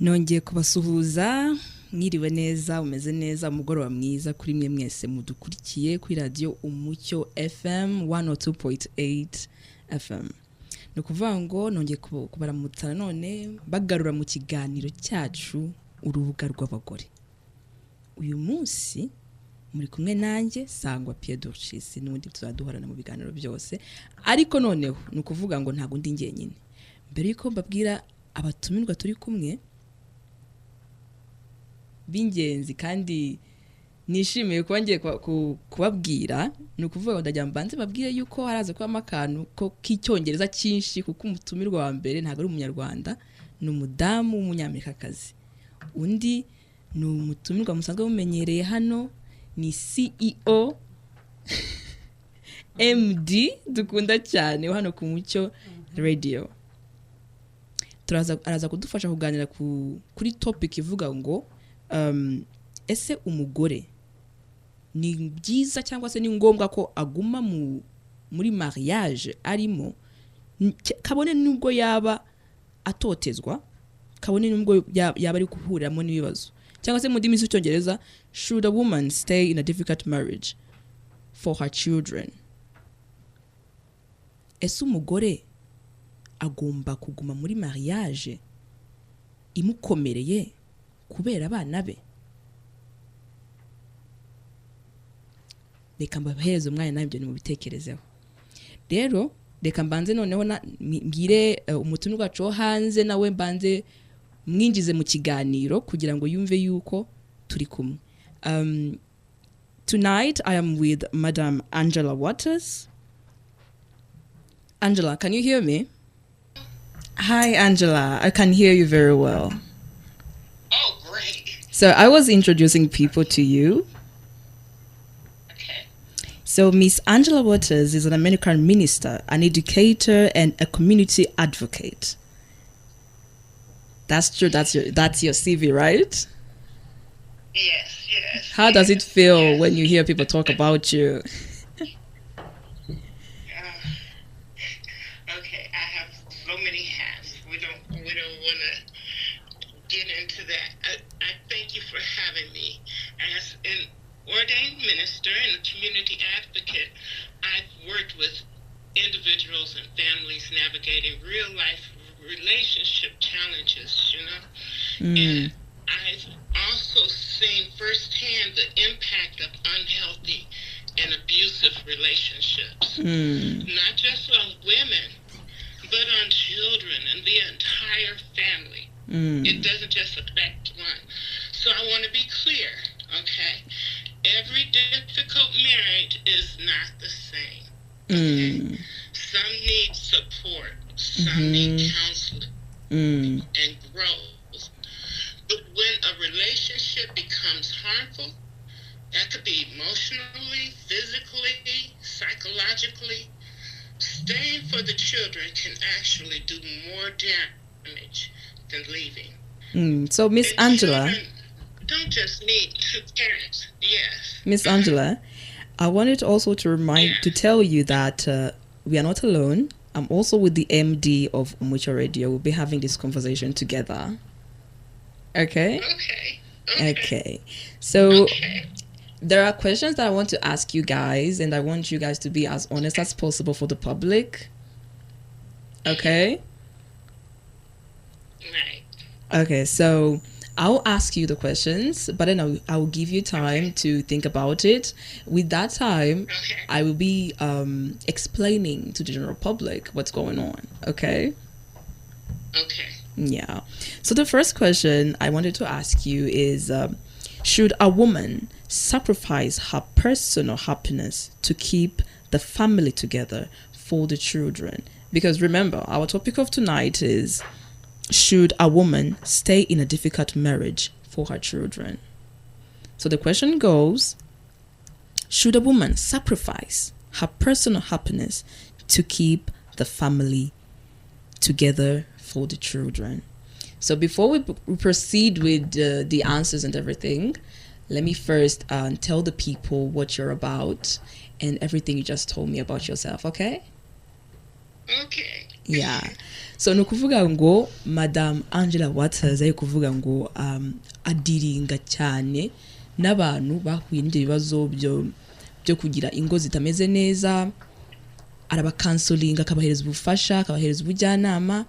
nongeye kubasuhuza mwiriwe neza umeze neza umugoroba mwiza kuri mwe mwese mudukurikiye kuri radio Umucyo FM 102.8 FM. No kuvuga ngo nongeye kubaramutsa none bagarura mu kiganiro cyacu urubuga rw'abagore. Uyu munsi muri kumwe nanjye Sangwa Pierre Dorchis n'undi tuzaduhorana mu biganiro byose, ariko noneho no kuvuga ngo ntago ndi ngenyine. Mbere yuko mbabwira abatumirwa turi kumwe bingenzi kandi nishimiye kuba ngiye kubabwira, ni ukuvuga ngo ndajya mbanze babwire yuko haraza kuba amakanu ko k'icyongereza cyinshi, kuko umutumirwa wa mbere ntago ari umunyarwanda, ni umudamu w'umunyamerikakazi. Undi ni umutumirwa musanzwe mumenyereye hano, ni CEO MD dukunda cyane hano ku Mucyo Radio. Araza kudufasha kuganira kuri topic ivuga ngo ese umugore ni byiza cyangwa se ni ngombwa ko aguma muri mariage arimo, kabone nubwo yaba atotezwa, kabone nubwo yaba ari guhuriramo n'ibibazo, cyangwa se mu ndimi z'icyongereza, should a woman stay in a difficult marriage for her children? Ese umugore agomba kuguma muri mariage imukomereye kubera abana be? Reka mbahereze umwanya nabyo nimubitekerezeho. Rero reka mbanze noneho mbwire umutumirwa wacu hanze nawe mbanze mwinjize mu kiganiro kugira ngo yumve yuko turi kumwe. Tonight I am with Madam Angela Waters. Angela, can you hear me? Hi Angela, I can hear you very well. Oh, great. So I was introducing people to you. Okay. So Miss Angela Waters is an American minister, an educator, and a community advocate. That's true. That's your CV, right? Yes. How does it feel when you hear people talk about you? Okay, I have so many hats. We don't want to get into that. I thank you for having me. As an ordained minister and a community advocate, I've worked with individuals and families navigating real life relationship challenges, and I've also seen firsthand the impact of unhealthy and abusive relationships, not just on women, but on children and the entire family. It doesn't just affect one. So I want to be clear, okay? Every difficult marriage is not the same. Okay? Some need support, some need counseling and growth. But when a relationship becomes harmful, that could be emotionally, physically, psychologically, staying for the children can actually do more damage than leaving. So Miss Angela, don't just need two parents. Yes. Miss Angela, I wanted also to tell you that we are not alone. I'm also with the MD of Umucyo Radio. We'll be having this conversation together. Okay? Okay. So there are questions that I want to ask you guys, and I want you guys to be as honest as possible for the public. Okay? Right. Okay, so I'll ask you the questions, but then I'll give you time to think about it. With that time, I will be explaining to the general public what's going on. Okay? Okay. Yeah. So the first question I wanted to ask you is, should a woman sacrifice her personal happiness to keep the family together for the children? Because remember, our topic of tonight is, should a woman stay in a difficult marriage for her children? So the question goes, should a woman sacrifice her personal happiness to keep the family together for the children? So before we proceed with the answers and everything, let me first tell the people what you're about and everything you just told me about yourself, okay? Okay. Yeah. So no kuvuga ngo Madam Angela Waters ari kuvuga ngo adiringa cyane n'abantu bahuye n'ibyo bibazo byo kugira ingo zitameze neza, araba counseling, akabahereza ubufasha, akabahereza ubujyanama.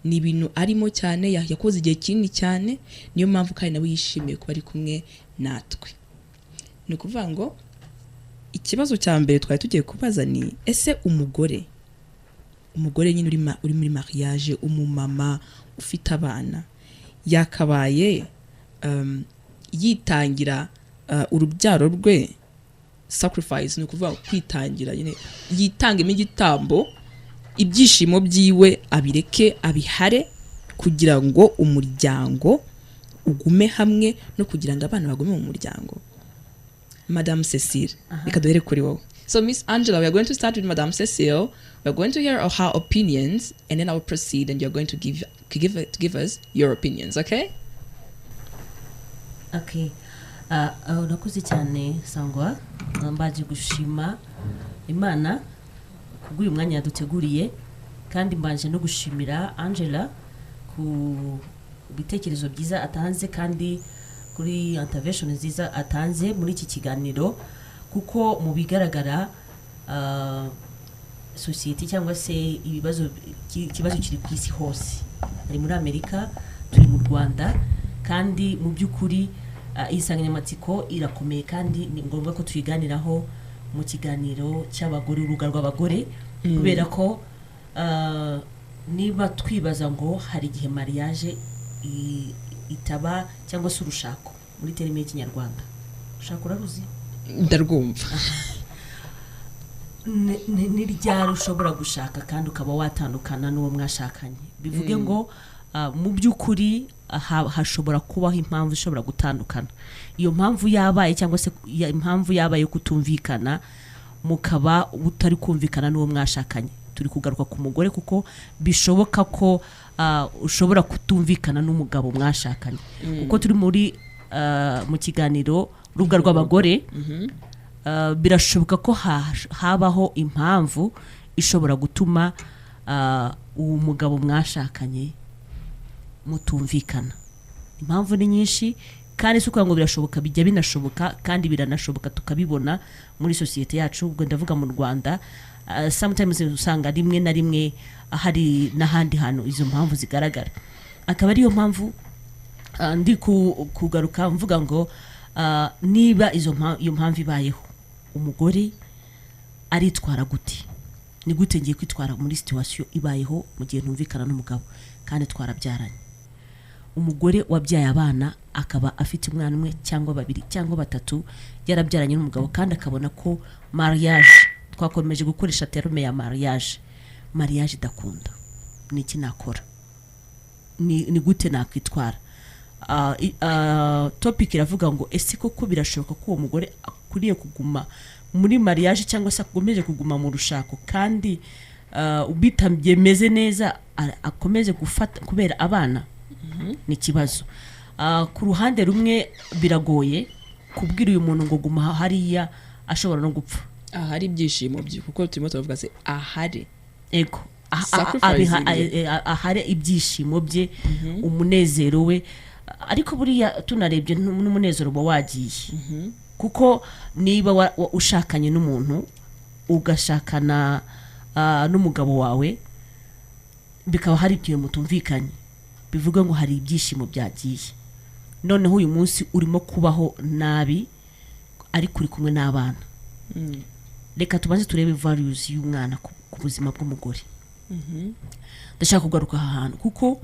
Ni ibintu arimo cyane, yakoze igihe kinini cyane, niyo mpamvu kandi nawe yishimiye kuba ari kumwe natwe. Ni kuvuga ngo ikibazo cya mbere twari tugiye kubaza ni ese umugore nyine uri muri mariage, umumama ufite abana, yakabaye yitangira urubyaro rwe, sacrifice, ni kuvuga kwitangira, nyine yitangemo igitambo, ibyishimo byiwe abireke, abihare kugira ngo umuryango ugume hamwe no kugira ngo abana bagume mu muryango. Madame Cecile, reka duhere kuri wowe. So Miss Angela, we are going to start with Madame Cecile. We are going to hear her opinions, and then I will proceed, and you are going to give us your opinions, okay? Okay. Urakoze cyane Sangwa, mbaje gushima Imana kubw'uyu mwanya yaduteguriye, kandi mbanje no gushimira Angela ku bitekerezo byiza atanze, kandi kuri intervention nziza atanze muri iki kiganiro, kuko mu bigaragara society cyangwa se ikibazo kiri ku isi hose, ari muri Amerika, turi mu Rwanda, kandi mu by'ukuri insanganyamatsiko irakomeye, kandi ni ngombwa ko tuyiganiraho mu kiganiro cy'abagore, urubuga rw'abagore, kubera ko niba twibaza ngo hari igihe mariage itaba cyangwa se urushako muri terime y'ikinyarwanda, ushaka uraruzi? Ndarwumva. Ni ryari ushobora gushaka kandi ukaba watandukana n'uwo mwashakanye? Bivuge ngo mu by'ukuri hashobora kubaho impamvu ishobora gutandukana. Iyo mpamvu yabaye cyangwa se impamvu yabaye kutumvikana, mukaba utari kumvikana n'uwo mwashakanye. Turi kugaruka ku mugore, kuko bishoboka ko ushobora kutumvikana n'umugabo mwashakanye, kuko turi muri mu kiganiro urubuga rw'abagore. Birashoboka ko habaho impamvu ishobora gutuma uwo mugabo mwashakanye mutumvikana. Impamvu ni nyinshi, kandi suko ngo birashoboka, bijya binashoboka, kandi biranashoboka tukabibona muri societe yacu. Ubwo ndavuga mu Rwanda, sometimes usanga rimwe na rimwe hari n'ahandi hantu izo mpamvu zigaragara. Akaba ariyo mpamvu ndi kugaruka mvuga ngo niba iyo mpamvu ibayeho, umugore aritwara gute? Ni gute ngiye kwitwara muri situation ibayeho mu gihe ntumvikana n'umugabo kandi twarabyaranye? Umugore wabyaye abana, akaba afite umwana umwe cyangwa babiri cyangwa batatu, yarabyaranye n'umugabo, kandi akabona ko mariage, twakomeje gukoresha terme ya mariage idakunda. Ni iki nakora? Ni gute nakwitwara? Topic iravuga ngo ese koko birashoboka ko uwo mugore akuriye kuguma muri mariage cyangwa se akomeje kuguma mu rushako, kandi bitameze neza akomeze gufata kubera abana? Ni kibazo. Ku ruhande rumwe biragoye kubwira uyu muntu ngo guma hariya, ashobora no gupfa. Ahari ibyishimo bye, kuko turimo turavuga se ahari ego ahari ibyishimo bye, umunezero we, ariko buriya tunarebye n'umunezero bo wagiye. Kuko niba ushakanye n'umuntu, ugashakana n'umugabo wawe, bikaba hari ibyo mutumvikanye, bivuga ngo hari ibyishimo byagiye. Noneho uyu munsi urimo kubaho nabi, ariko uri kumwe n'abana. Reka tubanze turebe values y'umwana ku buzima bw'umugore. Ndashaka kugaruka aha hantu, kuko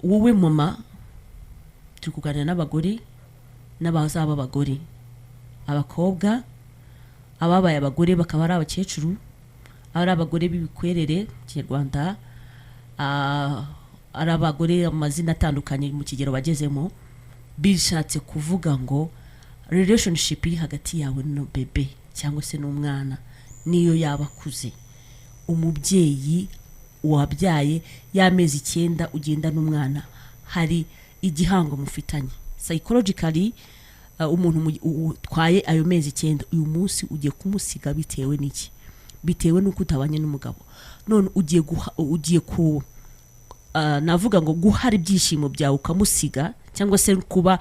wowe mama, turi kuganira n'abagore n'abazaba abagore, abakobwa, ababaye abagore bakaba ari abakecuru, ari abagore b'ibikwerere Kinyarwanda, ari abagore amazina atandukanye mu kigero bagezemo. Bishatse kuvuga ngo relationship iri hagati yawe no bebe cyangwa se n'umwana, niyo yabakuze, umubyeyi wabyaye y'amezi 9 ugenda n'umwana, hari igihango mufitanye psychologically. Umuntu utwaye ayo mezi 9, uyu munsi ugiye kumusiga bitewe n'iki? bitewe nuko utabanye n'umugabo none ugiye ku navuga ngo guhara ibyishimo byawe ukamusiga cyangwa se kuba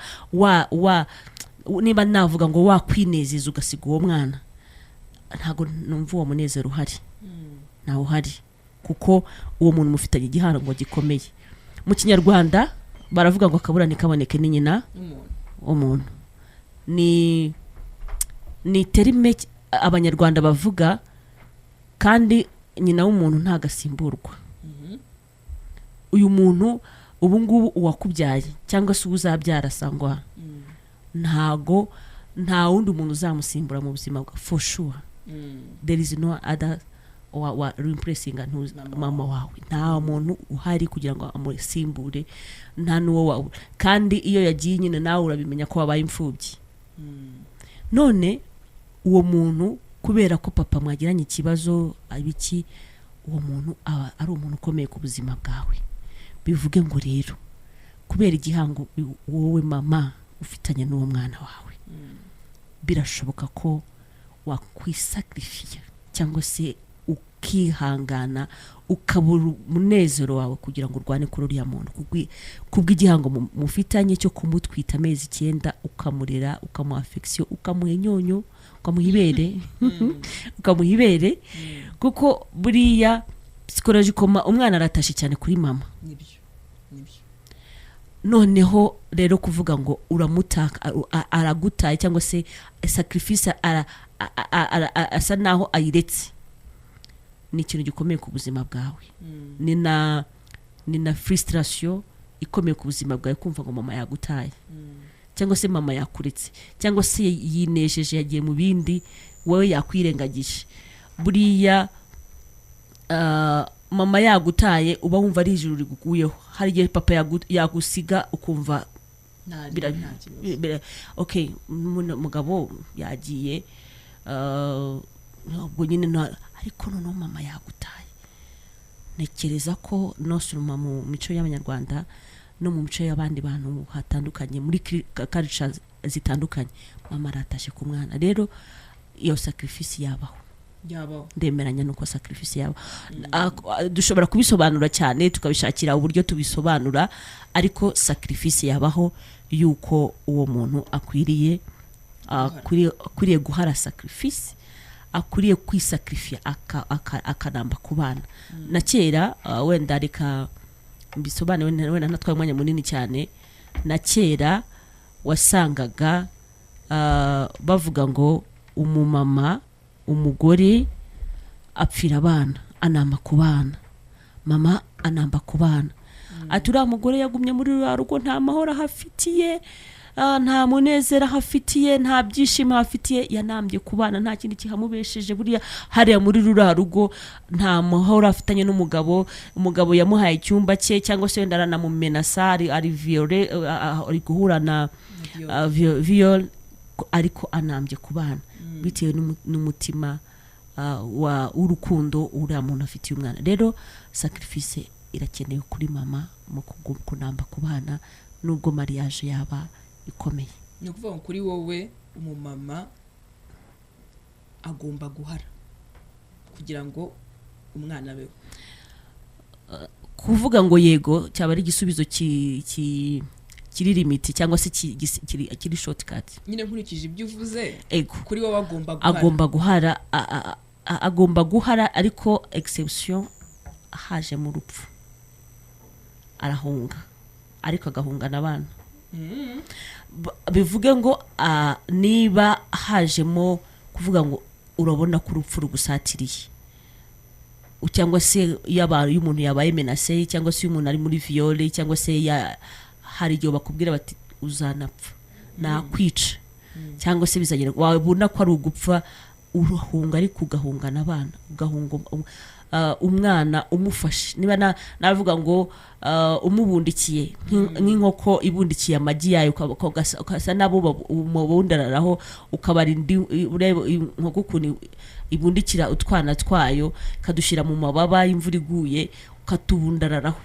niba navuga ngo wakwinezeza ugasiga uwo mwana ntago numva uwo munezero uhari naho uhari kuko uwo muntu mufitanye igihango gikomeye mu kinyarwanda baravuga ngo akaburane kaboneke ni nyina umuntu ni terime abanyarwanda bavuga kandi nyina w'umuntu ntagasimburwa uyu muntu ubu ngubu uwakubyaye cyangwa se uzabyara sangwa nta wundi muntu uzamusimbura mu buzima bwa for sure there is no other wa replacing mama wawe nta muntu uhari kugira ngo amusimbure nta nuwo wawe kandi iyo yagiye nyine nawe urabimenya ko wabaye imfubyi none uwo muntu kubera ko papa mwagiranye ikibazo abiki uwo muntu ari umuntu ukomeye ku buzima bwawe bivuge ngo rero kubera igihango wowe mama ufitanye n'uwo mwana wawe birashoboka ko wakwisacrifice cyangwa se ukihangana ukabura umunezero wawe kugira ngo urwane kuri uriya muntu kubw'igihango mufitanye cyo kumutwita amezi 9 ukamurera ukamuha affection ukamuha inyonyo ukamuha ibere kuko buriya psychologiquement umwana aratashe cyane kuri mama nibyo noneho rero kuvuga ngo uramutaka aragutaye cyangwa se sacrifice asa naho ayiretse ni ikintu gikomeye ku buzima bwawe ni na frustration ikomeye ku buzima bwawe kumva ngo mama yagutaye cyangwa se mama yakuretse cyangwa se yinesheje yagiye mu bindi wowe yakwirengagije buriya mama yagutaye uba wumva ari ijuru riguguyeho hari igihe papa yagusiga ukumva okay mugabo yagiye ubwo nyine ariko noneho mama yagutaye nekereza ko nosoma mu mico y'abanyarwanda no mu mico y'abandi bantu hatandukanye muri cultures zitandukanye mama aratashe ku mwana rero iyo sacrifice yabaho ndemeranya nuko sacrifice yaba dushobora kubisobanura cyane tukabishakira uburyo tubisobanura ariko sacrifice yabaho yuko uwo muntu akwiriye guhara sacrifice akwiriye kwisacrifice akanamba ku bana na kera wenda reka mbisobanure wenda natwaye umwanya munini cyane na kera wasangaga bavuga ngo umumama umugore apfira abana anamba ku bana mama anamba ku bana aturiya mugore yagumye muri rwa rugo nta mahoro hafitiye nta munezero hafitiye nta byishimo hafitiye yanambye ku bana nta kindi kihamubesheje buriya hariya muri rura rugo nta mahoro afitanye n'umugabo umugabo yamuhaye icyumba cye cyangwa se wenda aranamumenasa ari viole ari guhura na viol ariko anambye ku bana bitewe n'umutima w'urukundo uriya muntu afitiye umwana rero sacrifice irakenewe kuri mama mu kunamba ku bana nubwo mariage yaba ikomeye ni ukuvuga ngo kuri wowe umumama agomba guhara kugira ngo umwana abeho kuvuga ngo yego cyaba ari igisubizo kiri limiti cyangwa se kiri shortcut nyine nkurikije ibyo uvuze ego kuri wowe agomba guhara agomba guhara ariko exception haje mu rupfu arahunga ariko agahungana abana bivuge ngo niba hajemo kuvuga ngo urabona ko urupfu rugusatiriye cyangwa se y'umuntu yabaye menacé cyangwa se umuntu ari muri viole cyangwa se hari igihe bakubwira bati uzanapfa nakwica cyangwa se bizagera wabona ko ari ugupfa urahunga ariko ugahungana abana ugahunga umwana umufashe niba navuga ngo umubundikiye nk'inkoko ibundikiye amagi yayo ukasa nabo mubundararaho ukabarinda inkoko ukuntu ibundikira utwana twayo kadushira mu mababa y'imvura iguye ukatubundararaho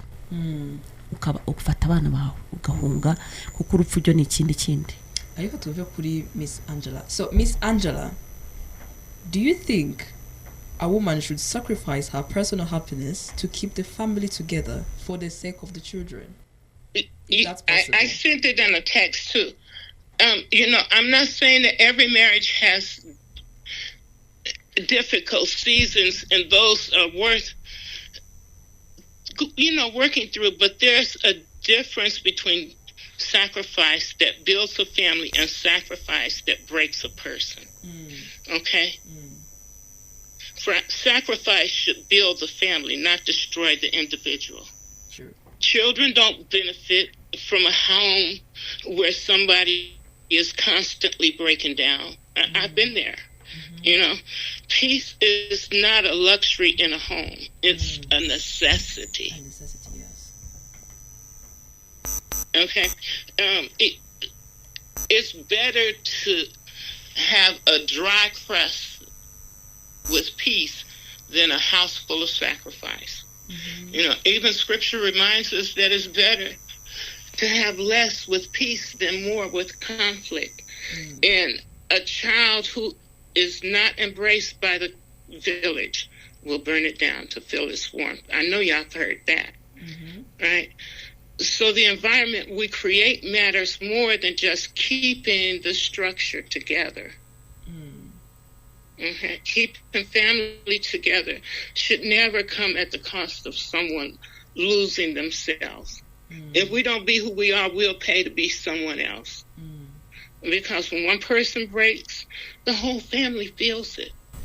ufata abana bawe ugahunga kuko urupfu ryo ni ikindi ariko tuve kuri Miss Angela. So Miss Angela, do you think a woman should sacrifice her personal happiness to keep the family together for the sake of the children. That's possible. I sent it in a text too. I'm not saying that every marriage has difficult seasons and those are worth, working through, but there's a difference between sacrifice that builds a family and sacrifice that breaks a person. Okay? Sacrifice should build the family, not destroy the individual. Sure. Children don't benefit from a home where somebody is constantly breaking down. I've been there. Peace is not a luxury in a home. It's a necessity. A necessity, yes. Okay. It's better to have a dry crust with peace than a house full of sacrifice. Even scripture reminds us that it's better to have less with peace than more with conflict. And a child who is not embraced by the village will burn it down to feel its warmth. I know y'all have heard that, right? So the environment we create matters more than just keeping the structure together. Okay. Keeping family together should never come at the cost of someone losing themselves. If we don't be who we are, we'll pay to be someone else. Because when one person breaks, the whole family feels it.